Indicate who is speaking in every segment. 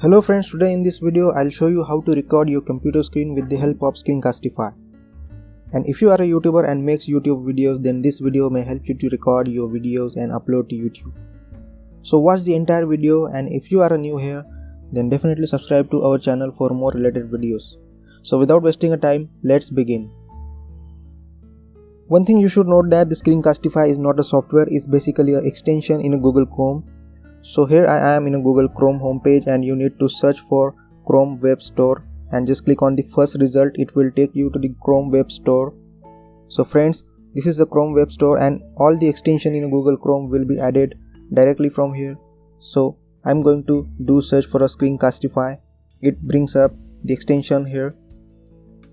Speaker 1: Hello friends, today in this video I'll show you how to record your computer screen with the help of Screencastify. And if you are a YouTuber and makes YouTube videos, then this video may help you to record your videos and upload to YouTube. So watch the entire video, and if you are new here, then definitely subscribe to our channel for more related videos. So without wasting a time, let's begin. One thing you should note that the Screencastify is not a software, it's basically an extension in a Google Chrome. So here I am in a Google Chrome homepage, and you need to search for Chrome Web Store and just click on the first result. It will take you to the Chrome Web Store. So friends, this is the Chrome Web Store, and all the extension in Google Chrome will be added directly from here. So I'm going to do search for a Screencastify. It brings up the extension here.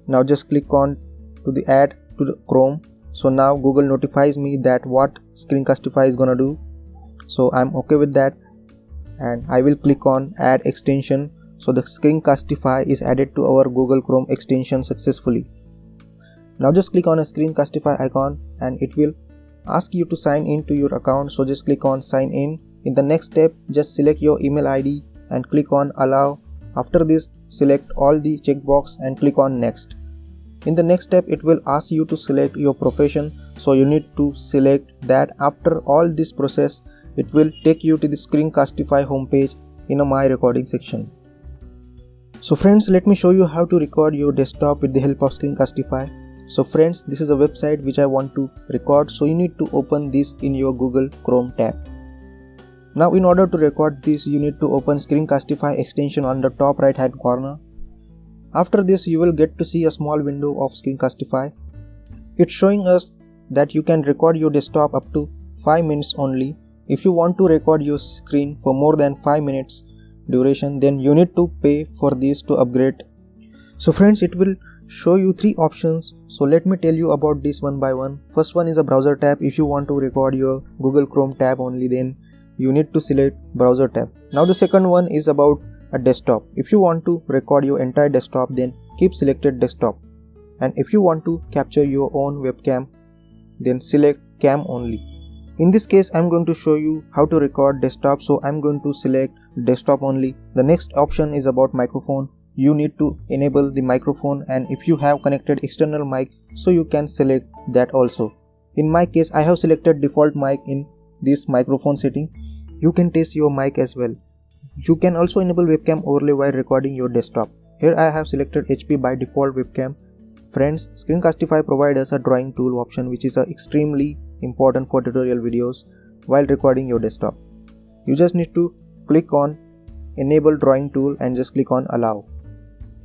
Speaker 1: Now just click on to the add to the Chrome. So now Google notifies me that what Screencastify is gonna do. So I'm okay with that, and I will click on add extension. So the Screencastify is added to our Google Chrome extension successfully. Now just click on a Screencastify icon, and it will ask you to sign in to your account. So just click on sign in. In the next step, just select your email ID and click on allow. After this, select all the checkbox and click on next. In the next step, it will ask you to select your profession. So you need to select that. After all this process, it will take you to the Screencastify homepage in a My Recording section. So friends, let me show you how to record your desktop with the help of Screencastify. So friends, this is a website which I want to record, so you need to open this in your Google Chrome tab. Now in order to record this, you need to open Screencastify extension on the top right hand corner. After this, you will get to see a small window of Screencastify. It's showing us that you can record your desktop up to 5 minutes only. If you want to record your screen for more than 5 minutes duration, then you need to pay for this to upgrade. So friends, it will show you 3 options. So let me tell you about this one by one. First one is a browser tab. If you want to record your Google Chrome tab only, then you need to select browser tab. Now the second one is about a desktop. If you want to record your entire desktop, then keep selected desktop. And if you want to capture your own webcam, then select cam only. In this case, I'm going to show you how to record desktop, so I'm going to select desktop only. The next option is about microphone. You need to enable the microphone, and if you have connected external mic, so you can select that also. In my case, I have selected default mic in this microphone setting. You can test your mic as well. You can also enable webcam overlay while recording your desktop. Here I have selected HP by default webcam. Friends, Screencastify provides us a drawing tool option, which is extremely important for tutorial videos while recording your desktop. You just need to click on enable drawing tool and just click on allow.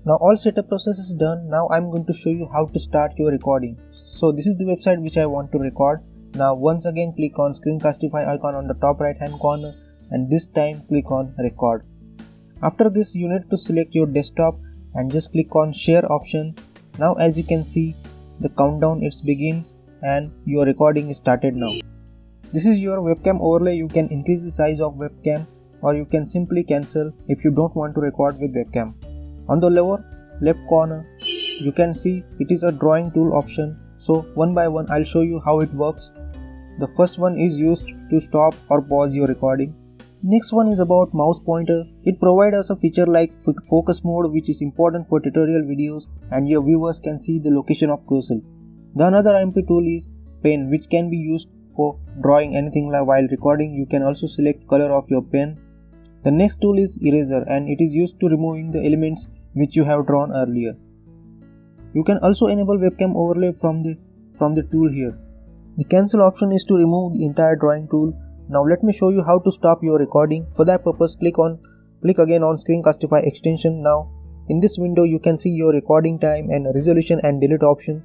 Speaker 1: Now all setup process is done. Now I'm going to show you how to start your recording. So this is the website which I want to record. Now once again, click on Screencastify icon on the top right hand corner, and this time click on record. After this, you need to select your desktop and just click on share option. Now as you can see, the countdown it begins and your recording is started now. This is your webcam overlay. You can increase the size of webcam, or you can simply cancel if you don't want to record with webcam. On the lower left corner, you can see it is a drawing tool option. So one by one I'll show you how it works. The first one is used to stop or pause your recording. Next one is about mouse pointer. It provides us a feature like focus mode, which is important for tutorial videos, and your viewers can see the location of cursor. The another MP tool is pen, which can be used for drawing anything while recording. You can also select color of your pen. The next tool is eraser, and it is used to removing the elements which you have drawn earlier. You can also enable webcam overlay from the tool here. The cancel option is to remove the entire drawing tool. Now let me show you how to stop your recording. For that purpose, click again on Screencastify extension. Now in this window, you can see your recording time and resolution and delete option.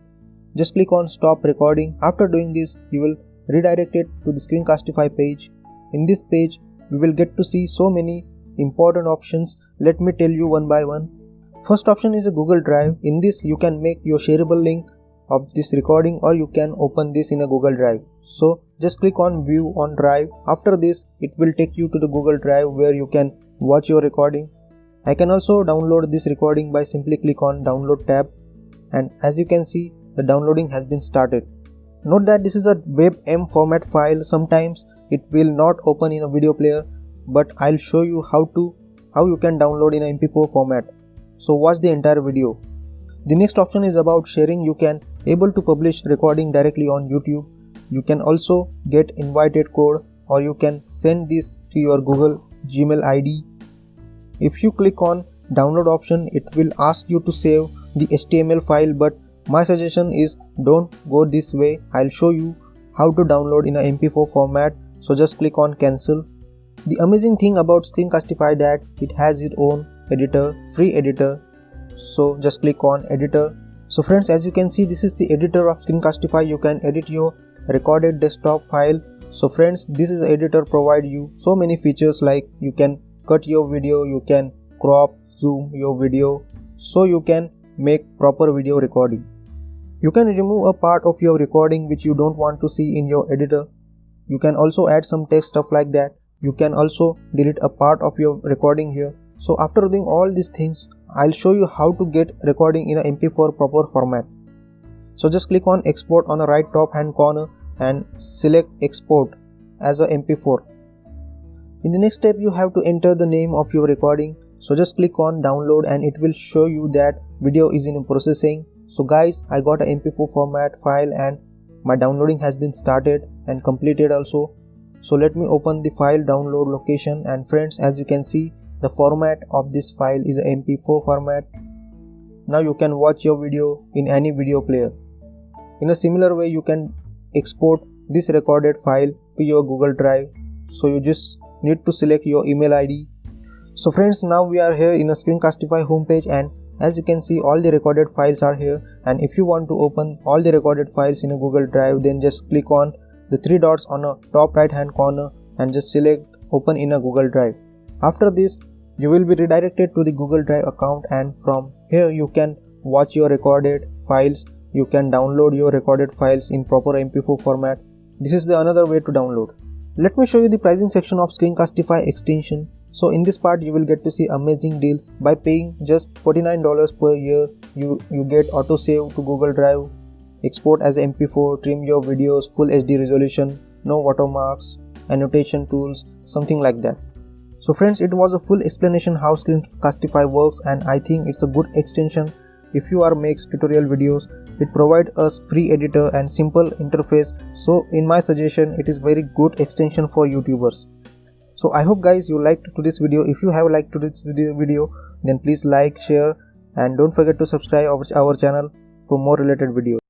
Speaker 1: Just click on stop recording. After doing this, you will redirect it to the Screencastify page. In this page, we will get to see so many important options. Let me tell you one by one. First option is a Google Drive. In this, you can make your shareable link of this recording, or you can open this in a Google Drive. So just click on view on Drive. After this, it will take you to the Google Drive where you can watch your recording. I can also download this recording by simply click on download tab, and as you can see, the downloading has been started. Note that this is a WebM format file. Sometimes it will not open in a video player, but I'll show you how to how you can download in a MP4 format. So watch the entire video. The next option is about sharing. You can able to publish recording directly on YouTube. You can also get invited code, or you can send this to your Google Gmail ID. If you click on download option, it will ask you to save the HTML file, but my suggestion is don't go this way. I'll show you how to download in a MP4 format. So just click on cancel. The amazing thing about Screencastify that it has its own editor, free editor. So just click on editor. So friends, as you can see, this is the editor of Screencastify. You can edit your recorded desktop file. So friends, this is the editor provide you so many features, like you can cut your video, you can crop, zoom your video, so you can make proper video recording. You can remove a part of your recording which you don't want to see in your editor. You can also add some text, stuff like that. You can also delete a part of your recording here. So after doing all these things, I'll show you how to get recording in a MP4 proper format. So just click on export on the right top hand corner and select export as a MP4. In the next step, you have to enter the name of your recording. So just click on download and it will show you that video is in processing. So guys, I got an MP4 format file and my downloading has been started and completed also. So let me open the file download location, and friends, as you can see, the format of this file is a MP4 format. Now you can watch your video in any video player. In a similar way, you can export this recorded file to your Google Drive. So you just need to select your email ID. So friends, now we are here in a Screencastify homepage, and as you can see, all the recorded files are here. And if you want to open all the recorded files in a Google Drive, then just click on the three dots on a top right hand corner and just select open in a Google Drive. After this, you will be redirected to the Google Drive account, and from here you can watch your recorded files. You can download your recorded files in proper MP4 format. This is the another way to download. Let me show you the pricing section of Screencastify extension. So in this part, you will get to see amazing deals. By paying just $49 per year, you get auto save to Google Drive, export as MP4, trim your videos, full HD resolution, no watermarks, annotation tools, something like that. So friends, it was a full explanation how Screencastify works, and I think it's a good extension if you are makes tutorial videos. It provides us free editor and simple interface. So in my suggestion, it is very good extension for YouTubers. So I hope guys you liked to this video. If you have liked to this video, then please like, share, and don't forget to subscribe our channel for more related videos.